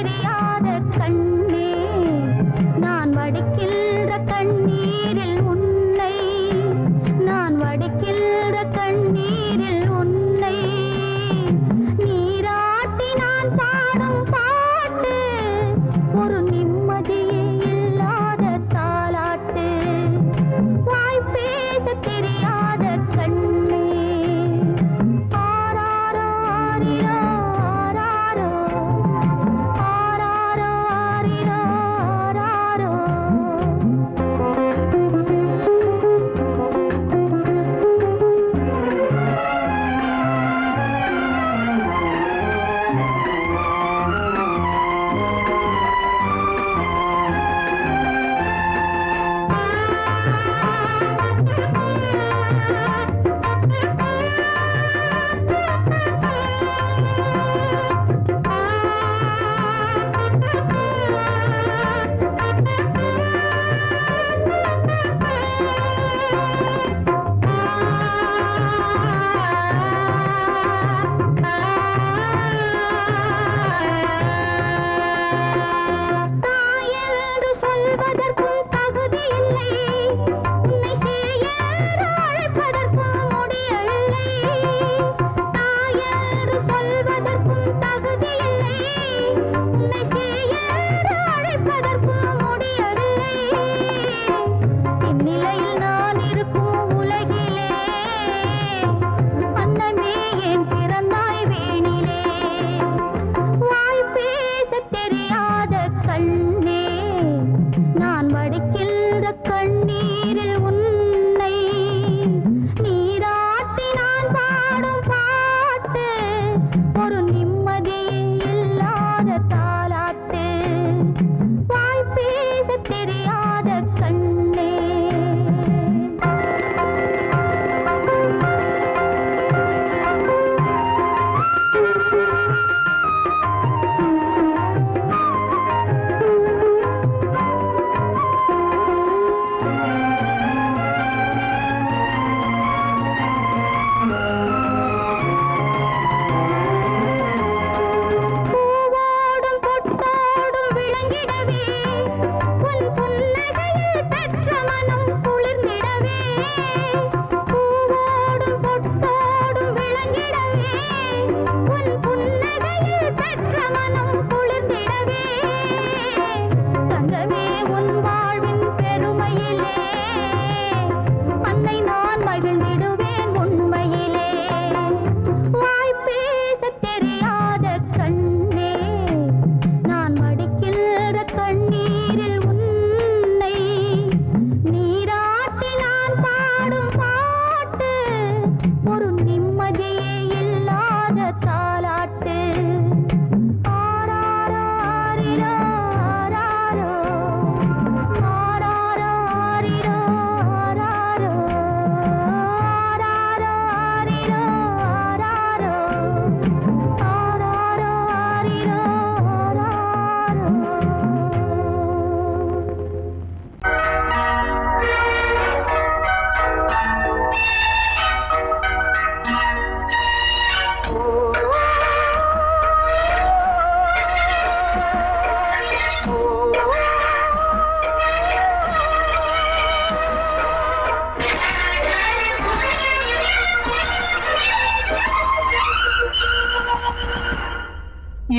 தெரியாத கண்ணே நான் வடிக்கின்ற கண்ணீரில் உன்னை நான் வடிக்கின்ற கண்ணீரில் உன்னை நீராட்டி நான் பாடும் பாட்டு ஒரு நிம்மதியே இல்லாத தாலாட்டு வாய் பேச தெரியாத கண்ணே ஆராரோ ஆரிரோ ஆராரோ ஆராரோ ஆரிரோ ஆராரோ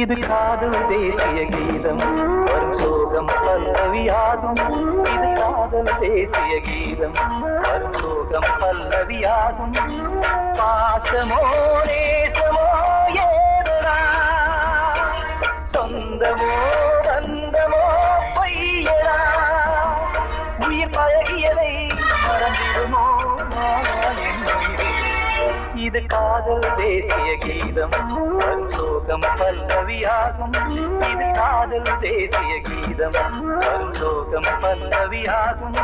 இது காதல் தேசிய கீதம் வரும் சோகம் பல்லவியாகும். இது காதல் தேசிய கீதம் வரும் சோகம் பல்லவியாகும். பாசமோ நேசமோ ஏதனா சொந்தமோ பந்தமோ பொய்யனா உயிர் பழகியதை மறந்திடுமோ இது காதல் தேசிய கீதம் வரும் சோகம் பல்லவியாகும். இது காதல் தேசிய கீதம் வரும் சோகம் பல்லவியாகும்.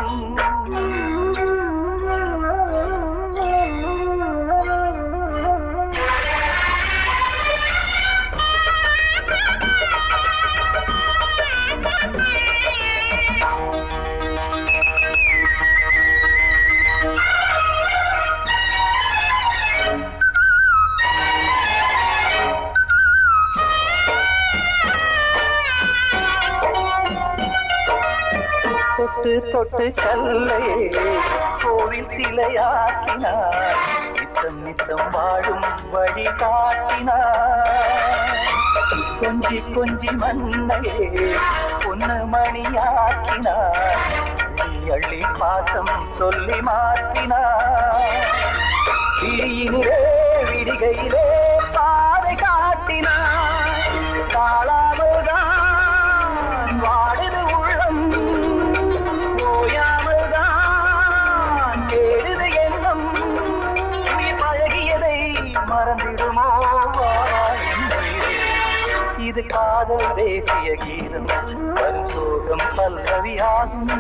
தொட்டு தொட்டு கல்லையே கோவில் சிலையாக்கினார், நித்தம் நித்தம் வாழும் வழி காட்டினார். கொஞ்சி கொஞ்சி மண்ணையே பொன்னு மணியாக்கினார், அள்ளி அள்ளி பாசம் சொல்லி மாற்றினார். விழியினிலே விடிகையிலே பாதை காட்டினார், காளாமல்தான் வாடுது உள்ளம், ஓயாமல்தான் கேடுது எண்ணம். உயிர் பழகியதை மறந்திடுமோ இது காதல் தேசிய கீதம், வரும் சோகம் பல்லவியாகும்.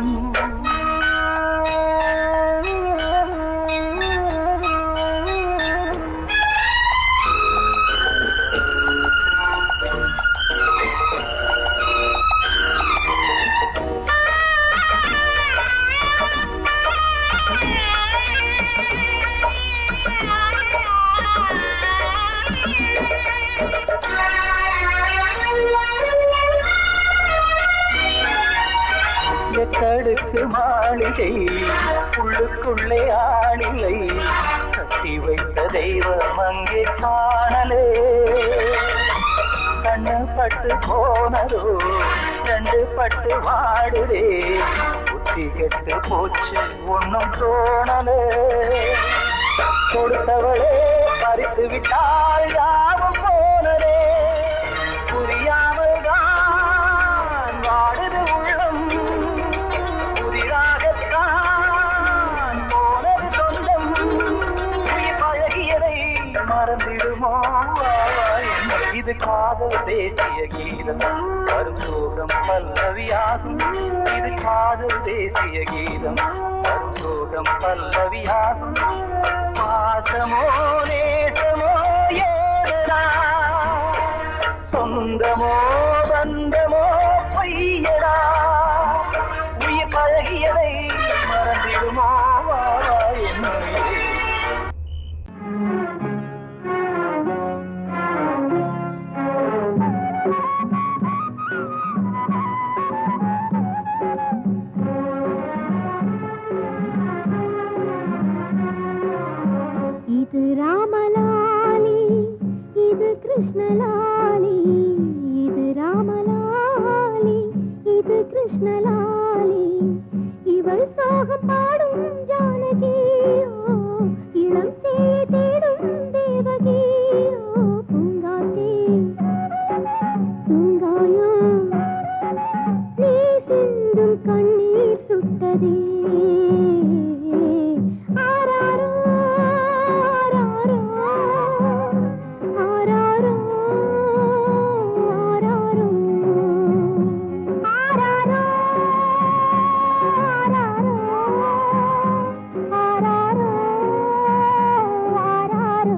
எட்டடுக்கு மாளிகை உள்ளுக்குள்ளே ஆளிலை, கட்டி வைத்த தெய்வம் அங்கே காணலே. கண்ணு பட்டு போனதோ ரெண்டு பட்டு வாடுதே, புத்தி கெட்டு போச்சு ஒன்னும் தோணலே. கொடுத்தவளே பறித்து விட்டால் யாவும் போனதே, புரியாமல் தான் வாடுது உள்ளம். புதிராகத்தான் போனது சொந்தம், உயிர் பழகியதை மறந்திடுமோ இது காதல் தேசிய கீதம், வரும் சோகம் பல்லவியாகும். இது காதல் தேசிய கீதம், வரும் சோகம் பல்லவியாகும். பாசமோ நேசமோ ஏதா, சொந்தமோ பந்தமோ பொய்யடா, உயிர் பழகியதை மறந்திடுமோ என்னுடைய. இது ராமலாலி, இது கிருஷ்ணலாலி, இது ராமலாலி, இது கிருஷ்ணலாலி. இவள் சோகம் பாடும் ஜானகியோ, இளம் சேயை தேடும் தேவகியோ. பூங்காத்தே தூங்காயோ, நீ சிந்தும் கண்ணீர் சுட்டதே. ஆராரோ ஆராரோ ஆராரோ ஆராரோ ஆராரோ ஆராரோ ஆராரோ.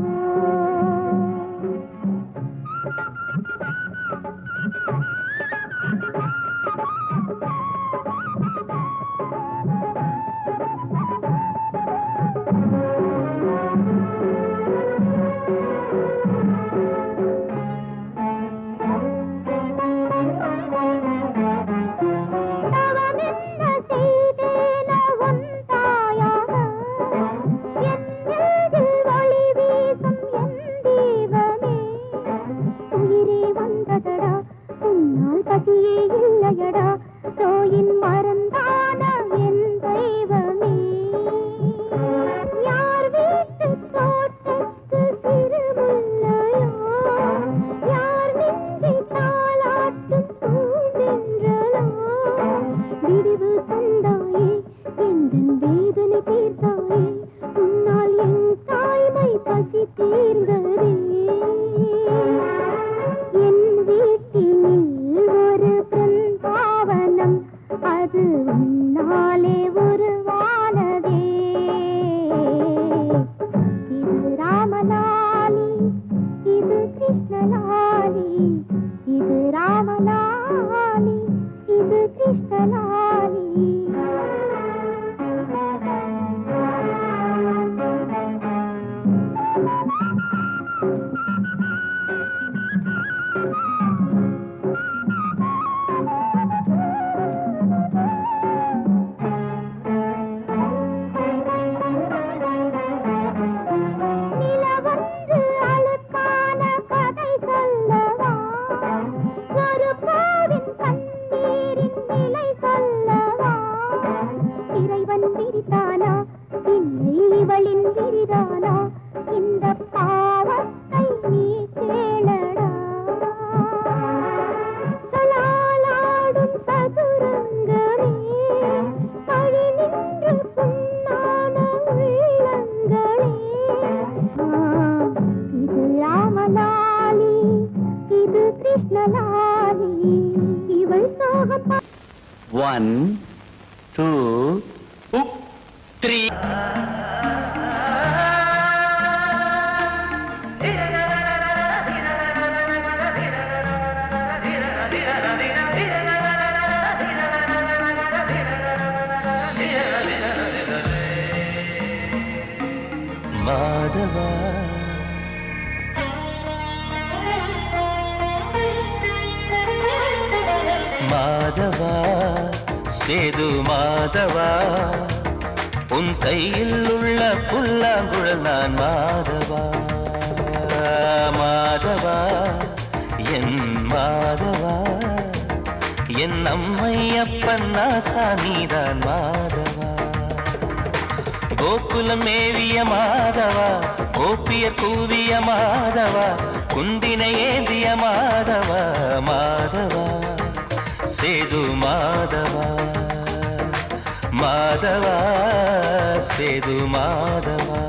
தவமென்ன செய்தேனோ உன் தாயாக, என் நெஞ்சில் ஒளி வீசும் என் தெய்வமே. உயிரே வந்ததடா, உன்னால் பசியே இல்லையடா, தோயின் மறந்தான என் தெய்வமே. யார் வீட்டு தோட்டத்து சிறுமுல்லையோ, யார் நெஞ்சை தாலாட்டும் பூந்தென்றலோ. விடிவு தந்தாயே, எந்தன் வேதனை தீர்த்தாயே, உன்னால் என் தாய்மை பசி தீர்ந்ததே. என் வீட்டினில் ஒரு பிருந்தாவனம், அது உன்னாலே உருவானதே. இது ராமலாலி, இது கிருஷ்ணலாலி, இது ராமலாலி, இது கிருஷ்ணலாலி. 1 2 3 மாதவா மாதவா சேது மாதவா உன் கையில் உள்ள புல்லாங்குழல் நான் மாதவா மாதவா என் மாதவா என் அம்மையப்பன் நாசா நீதான் மாதவா கோகுலம் மேவிய மாதவா கோப்பிய கூவிய மாதவா குந்தினை ஏந்திய மாதவா மாதவா சேது மாதவா மாதவா சேது மாதவா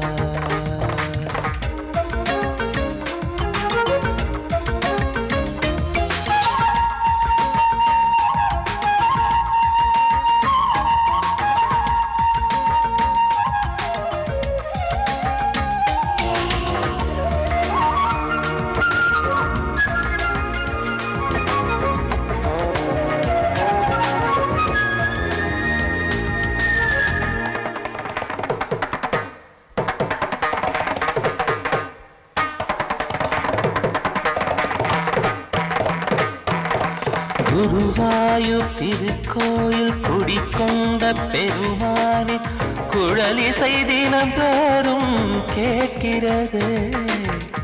குருவாயூர் திருக்கோயில் குடிக்கொண்ட பெருமானி குழலிசை தினந்தோறும் கேட்கிறது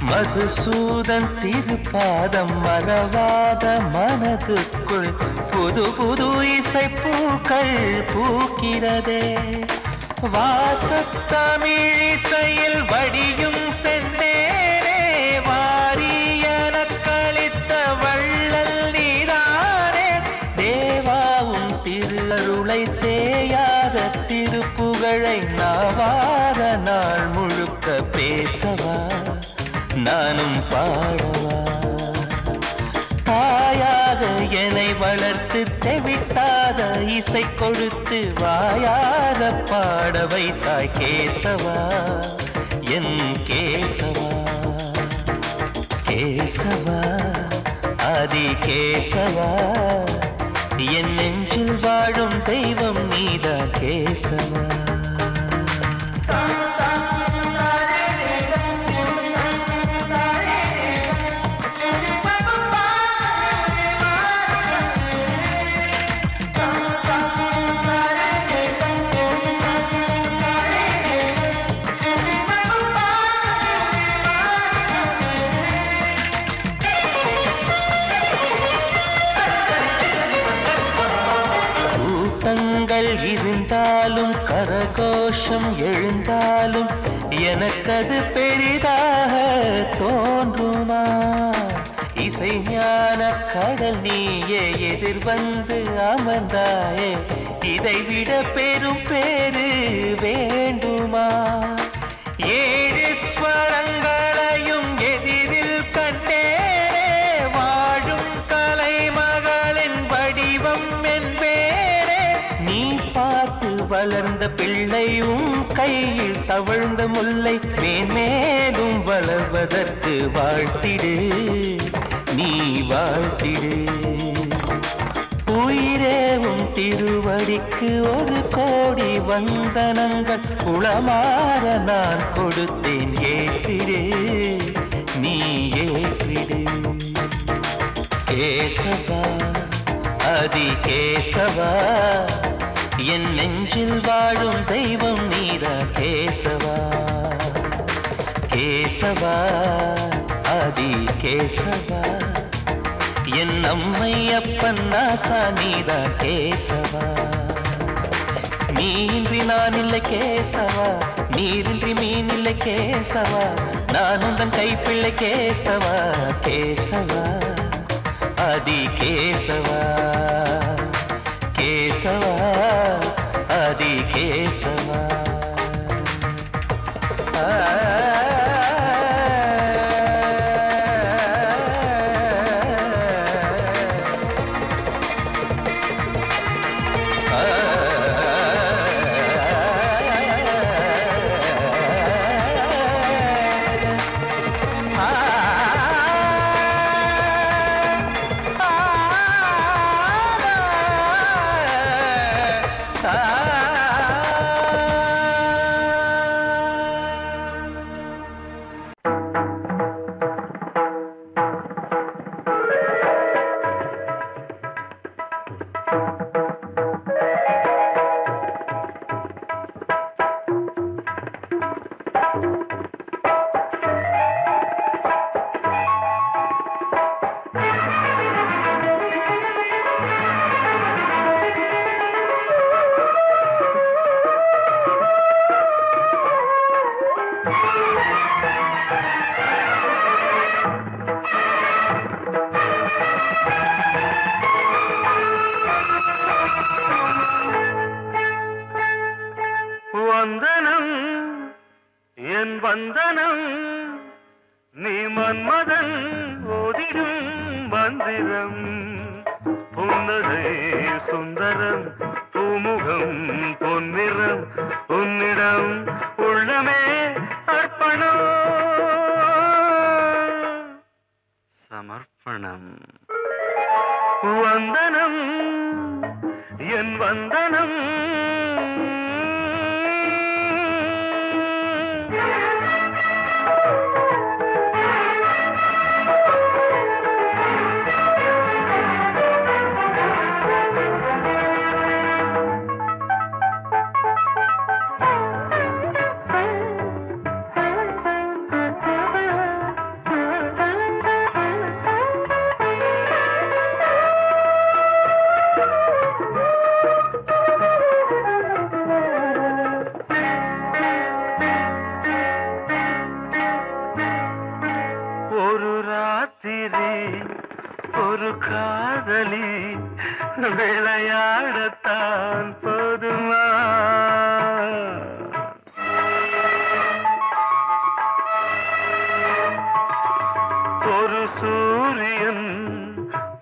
மதுசூதன் திருப்பாதம் மறவாத மனதுக்குள் புது புது இசைப்பூக்கள் பூக்கிறதே வாசத்தமிழிசையில் வடியும் செந்தேனே வாரியன கழித்த வள்ளல் நீரானே தேவாவும் திருஅருளை தேயாத திருப்புகழை நாவார நாள் முழுக்க பேசவா நானும் பாடவா தாயாக என்னை வளர்த்து தெவிட்டாத இசை கொடுத்து வாயார பாட வைத்தாய் கேசவா என் கேசவா கேசவா ஆதி கேசவா என் நெஞ்சில் வாழும் தெய்வம் நீதான் கேசவா இருந்தாலும் கரகோஷம் எழுந்தாலும் எனக்கது பெரிதாக தோன்றுமா இசை ஞான கடல் நீயே எதிர்வந்து அமர்ந்தாயே இதைவிட பெரும் பேரு வேண்டுமா ஏழு ஸ்வரங்களையும் எதிரில் கண்டேனே வாழும் கலைமகளின் வடிவம் என்பேனே நீ பார்த்து வளர்ந்த பிள்ளையும் கையில் தவழ்ந்த முல்லை மேன்மேலும் வளர்வதற்கு வாழ்த்திடு நீ வாழ்த்திடு உயிரே உன் திருவடிக்கு ஒரு கோடி வந்தனங்கள் உளமாற நான் கொடுத்தேன் ஏற்றிடு நீ ஏற்றிடு கேசவா அதி கேசவா என் நெஞ்சில் வாழும் தெய்வம் நீரா கேசவா கேசவா அதி கேசவா என் அம்மையப்பன் நாசா நீரா கேசவா நீன்றி நான் இல்லை கேசவா நீரின்றி மீன் இல்லை கேசவா நான் உந்தன் கைப்பிள்ளை கேசவா கேசவா அதி கேசவா கேசவா அதி கேசவா ராசா வந்தனம் என் வந்தனம் நீ மன்மதன் ஓதிடும் மந்திரம் புன்னகை சுந்தரம் பூமுகம் பொன்னிறம் உன்னிடம் உள்ளமே அர்ப்பணம் சமர்ப்பணம் வந்தனம் என் வந்தனம் ஒரு காதலி விளையாடத்தான் போதுமா ஒரு சூரியன்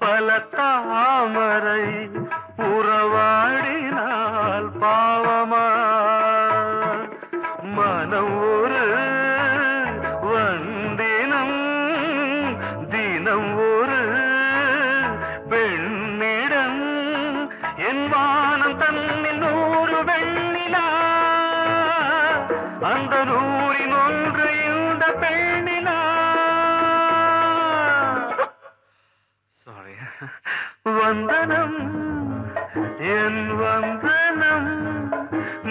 பல தாமரை உறவாடினால் பாவமா மனம் ஒரு வந்தினம் தினம் ஒரு பெண்ணிடம் என் வானம் தன்னில் 100 வெண்ணிலா அந்த 100இன் ஒன்று இந்த பெண்ணிலா சாரி வந்தனம் என் வந்தனம்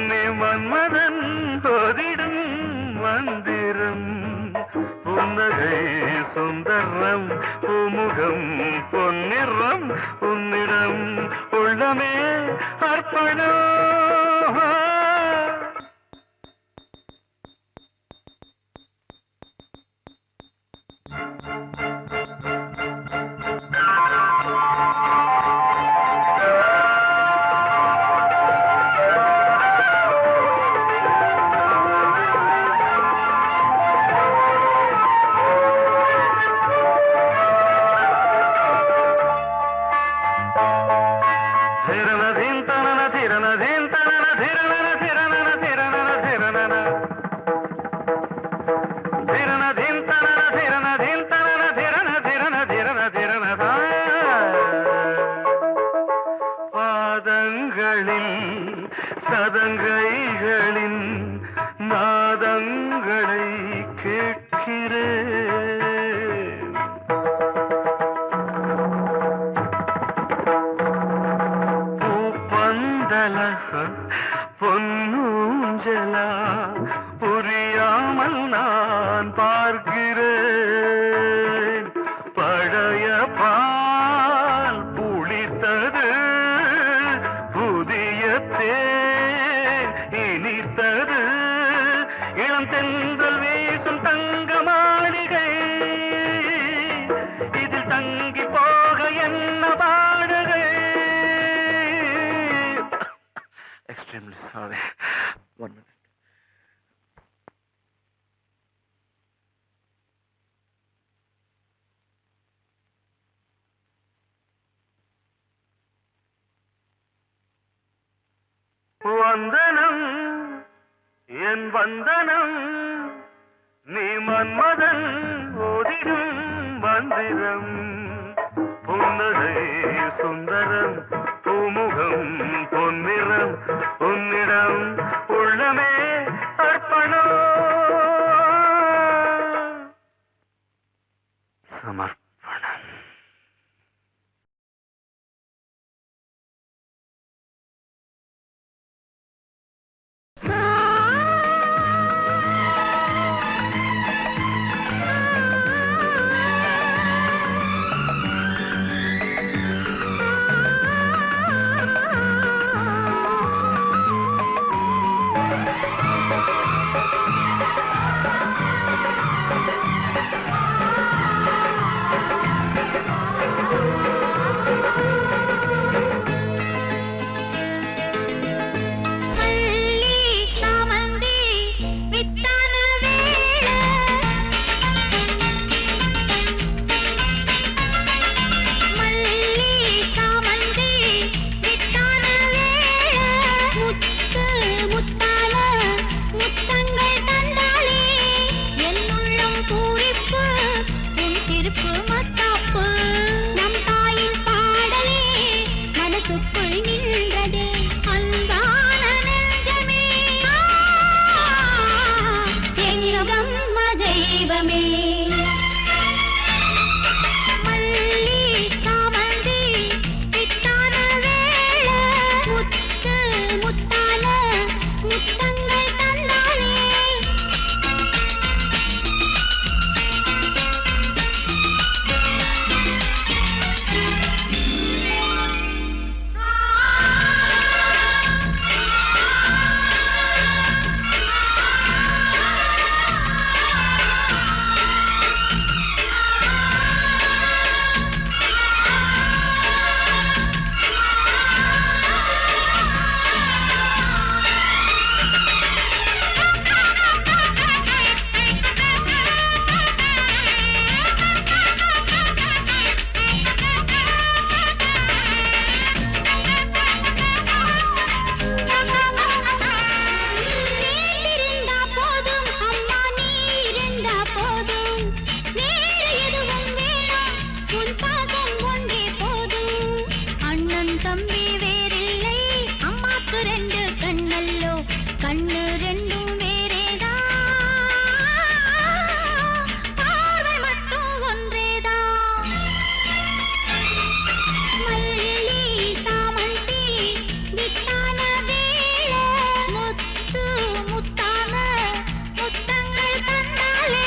நீ மன்மதன் ஓதிடும் மந்திரம் புன்னகை சுந்தரம் பூமுகம் பொன்னிறம் உன்னிடம் உள்ளமே அர்ப்பணம் சதங்கைகளின் நாதங்களை கேட்கிறேன் பூப்பந்தல பொன்னூஞ்சலா புரியாமல் நான் பார்க்கிறேன் பழைய பால் புளித்தது புதிய இனித்தது இளம் தென்றல் வீசும் தங்க மாளிகை இதில் தங்கி போக என்ன பாடுகை எக்ஸ்ட்ரீம்லி சாரி ஒன் மினிட் வந்தனம் என் வந்தனம் நீ மன்மதன் ஓதிடும் மந்திரம் புன்னகை சுந்தரம் பூமுகம் பொன்னிறம் அண்ணன் தம்பி வேறில்லை, அம்மாக்கு ரெண்டு கண்ணல்லோ, கண்ணு ரெண்டும் வேறேதான், பார்வை மட்டும் ஒன்றேதான். மல்லி சாமந்தி வித்தான வேளை, முத்து முத்தான முத்தங்கள் தந்தாலே.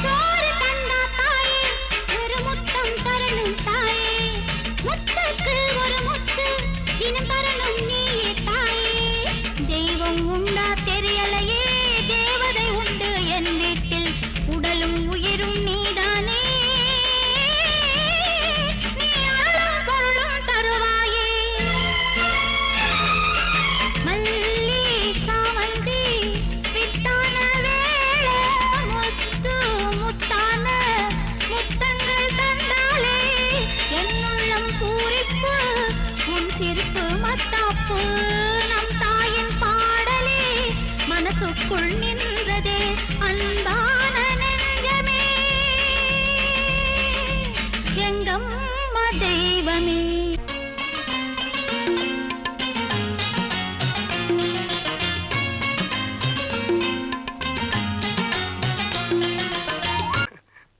சோறு தந்தா தாயே, ஒரு முத்தம் தரணும் தாயே, முத்துக்கு ஒரு முத்து தினம் தரணும் நீயே தாயே. தெய்வம் உண்டா தெரியலையே, தேவதை உண்டு என் வீட்டில், உடலும் உயிரும் நீதானே, நீ அருளும் பொருளும் தருவாயே. மல்லி சாமந்தி வித்தான வேளை, முத்து முத்தான முத்தங்கள் தந்தாலே. என் உள்ளம் பூரிப்பு, உன் சிரிப்பு மத்தாப்பு, நம் தாயின் பாடலே மனசுக்குள் நின்றதே அன்பான நெஞ்சமே, எங்கம்மா தெய்வமே.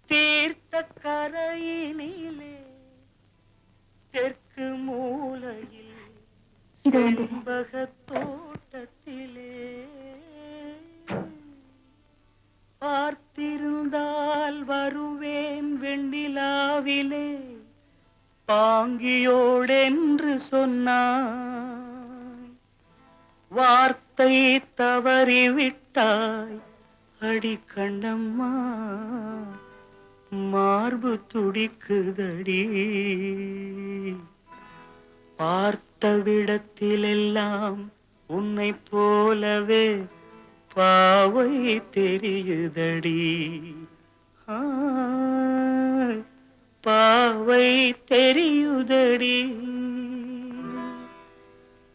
தீர்த்த கரையினிலே தெற்கு மூலையில் செண்பகத் தோட்டத்திலே பார்த்திருந்தால் வருவேன் வெண்ணிலாவிலே, பாங்கியோடென்று சொன்னாய், வார்த்தை தவறிவிட்டாய் அடி கண்ணம்மா, மார்பு துடிக்குதடி. பார்த்த விடத்திலெல்லாம் உன்னை போலவே பாவை தெரியுதடி, ஆ, பாவை தெரியுதடி.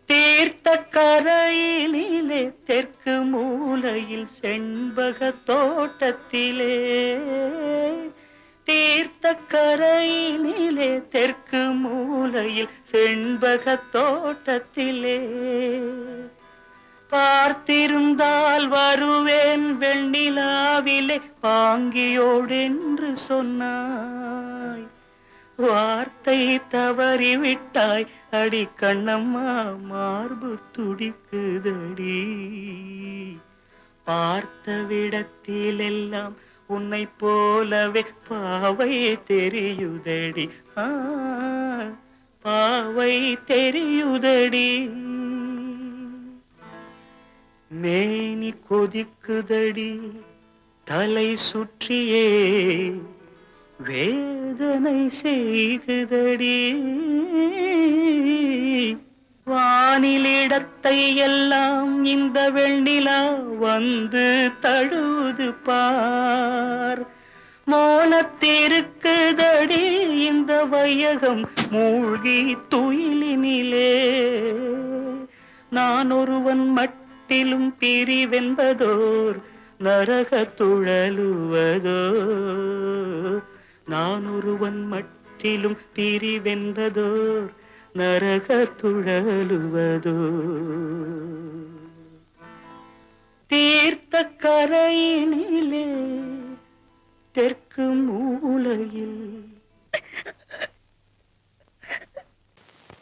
தீர்த்த கரையினிலே தெற்கு மூலையில் செண்பக தோட்டத்திலே, தீர்த்த கரையினிலே தெற்கு மூலையில் செண்பக தோட்டத்திலே, பார்த்திருந்தால் வருவேன் வெண்ணிலாவிலே, பாங்கியோடென்று சொன்னாய், வார்த்தை தவறிவிட்டாய் அடி கண்ணம்மா, மார்பு துடிக்குதடி. பார்த்த விடத்திலெல்லாம் உன்னை போலவே பாவை தெரியுதடி, ஆ, பாவை தெரியுதடி. மேனி கொதிக்குதடி தலை சுற்றியே, வேதனை செய்குதடி. வானிலிடத்தை எல்லாம் இந்த வெண்ணிலா வந்து தழுது பார், மோனத்திருக்குதடி இந்த வையகம் மூழ்கி துயிலினிலே. நான் ஒருவன் மட்டிலும் பிரிவென்பதோர் நரக துழலுவதோ, நான் ஒருவன் மட்டிலும் பிரிவென்பதோர் நரக துழலுவதோ. தீர்த்த கரையினிலே தெற்கு மூலையில்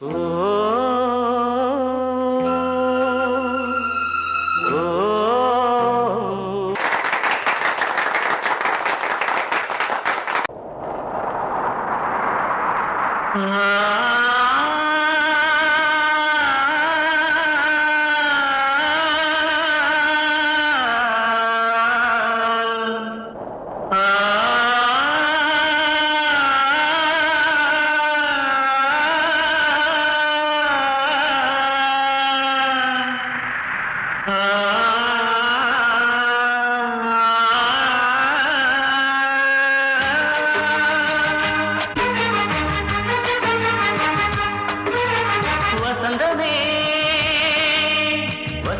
ஓ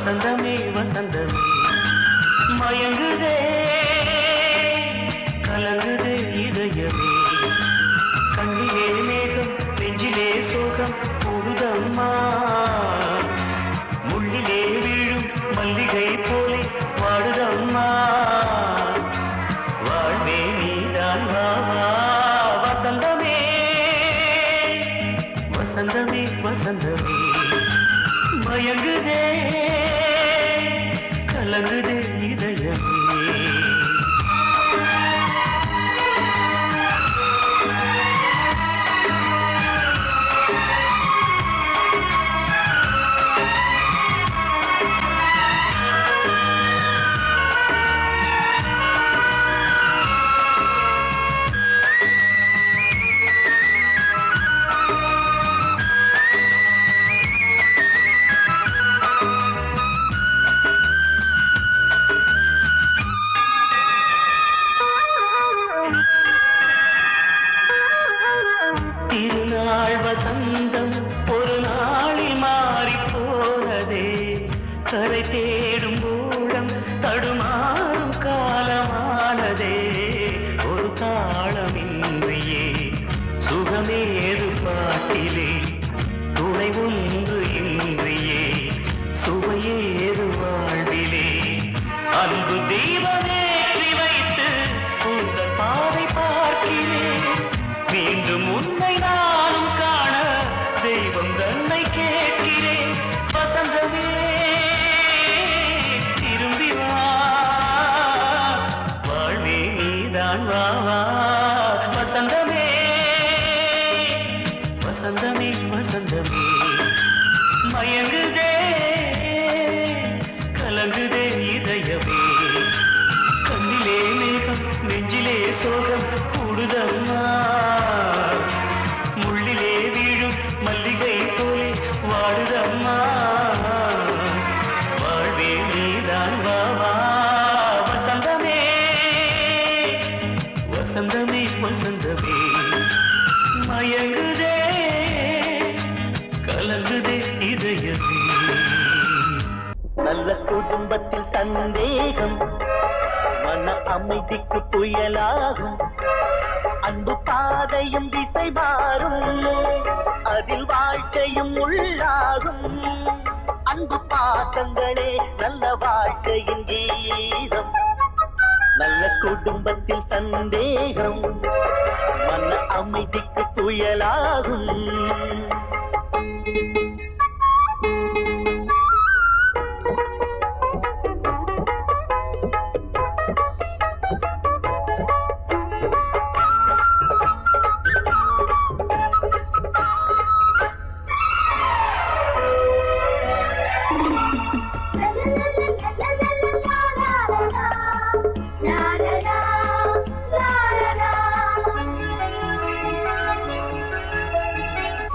வசந்தமே வசந்தமே மயங்குதே கலங்குதே இதயமே கண்ணிலே மேகம் நெஞ்சிலே சோகம் கூடுதம்மா முள்ளிலே வீழும் மல்லிகை போலே வாடுதம்மா வாழ்வே நீதான் வாவா வசந்தமே வசந்தமே வசந்தமே மயங்குதே கலங்குதே இதயமே திருநாள் வசந்தம் ஒரு நாளில் மாறி போனதே கரை தேடும் ஊழம் தடுமாறும் காலமானதே ஒரு தாளமின்றியே சுகமேது பாட்டிலே துணை ஒன்று இன்றியே சுவையேது வாழ்விலே அன்பு தெய்வமேற்றி வைத்து உங்கள் பாதை பார்க்கிறேன் மீண்டும் உன்னை நானும் காண தெய்வம் தன்னை கேட்கிறேன் வசந்தமே திரும்பி வா வாழ்வே நீதான் வா வசந்தமே வசந்தமே வசந்தமே மயங்குதே கலங்குதே இதயமே கண்ணிலே மேகம் நெஞ்சிலே சோகம் கூடுதம்மா முள்ளிலே வீழும் மல்லிகை போலே வாடுதம்மா வாழ்வே நீதான் வா வசந்தமே வசந்தமே வசந்தமே மயங்குதே கலங்குதே இதயமே நல்ல குடும்பத்தில் சந்தேகம் மன அமைதிக்கு புயலாகும் அன்பு பாதையும் திசை மாறும் அதில் வாழ்க்கையும் உள்ளாகும் அன்பு பாசங்களே நல்ல வாழ்க்கையின் கீதம் நல்ல குடும்பத்தில் சந்தேகம் மன அமைதிக்கு புயலாகும்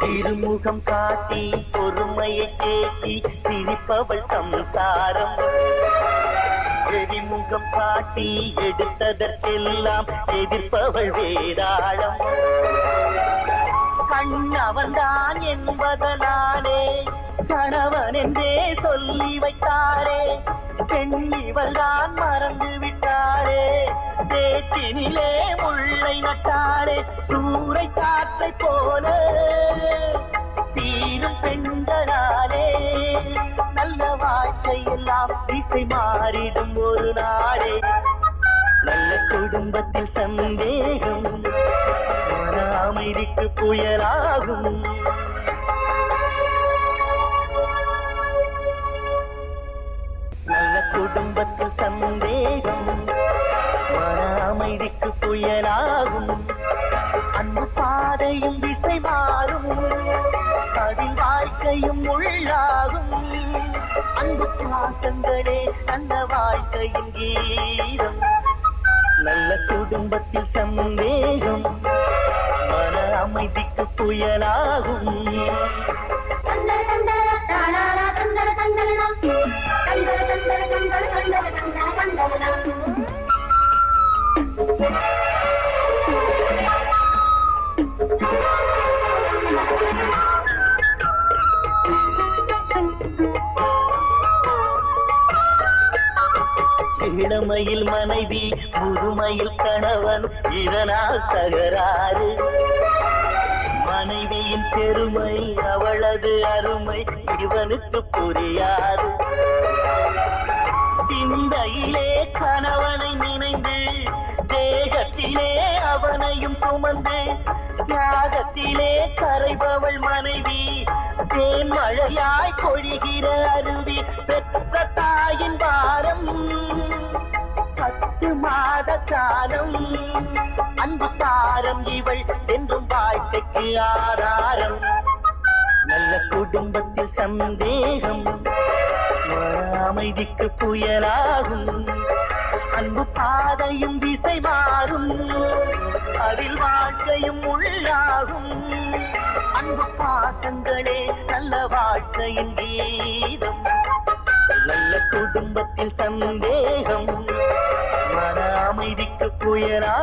திருமுகம் காட்டி பொறுமையை தேக்கி சிரிப்பவள் சம்சாரம் எரிமுகம் காட்டி எடுத்ததற்கெல்லாம் எதிர்ப்பவள் வேதாளம் கண்ணவன்தான் என்பதனாலே கணவன் என்றே சொல்லி வைத்தாரே பெண்ணிவள் தான் மறந்து விட்டாரே தேச்சினிலே முள்ளை நட்டாரே சூறை காற்றை போல சீரும் பெண்களாலே நல்ல வாழ்க்கையெல்லாம் திசை மாறிடும் ஒரு நாளே நல்ல குடும்பத்தில் சந்தேகம் மன அமைதிக்கு புயலாகும் நல்ல குடும்பத்தில் சந்தேகம் மன அமைதிக்கு புயலாகும் அன்பு பாதையும் திசை மாறும் அதில் வாழ்க்கையும் உள்ளாகும் அன்பு பாசங்களே நல்ல வாழ்க்கையின் கீதம் நல்ல குடும்பத்தில் சந்தேகம் மன அமைதிக்கு புயலாகும் இளமையில் மனைவி முதுமையில் கணவன் இதனால் தகராறு மனைவியின் பெருமை அவளது அருமை இவனுக்கு புரியாது சிந்தையிலே கணவனை நினைந்து தேகத்திலே அவனையும் சுமந்து தியாகத்திலே கரைபவள் மனைவி தேன் மழையாய் பொழிகிற அருவி பெற்ற தாயின் பாரம் 10 மாத காலம் அன்பு தாரம் இவள் என்றும் வாழ்க்கைக்கு ஆதாரம் நல்ல குடும்பத்தில் சந்தேகம் அமைதிக்கு புயலாகும் அன்பு பாதையும் திசை மாறும் அதில் வாழ்க்கையும் உள்ளாகும் அன்பு பாசங்களே நல்ல வாழ்க்கையின் கீதம் நல்ல குடும்பத்தில் சந்தேகம் மன அமைதிக்கு புயலா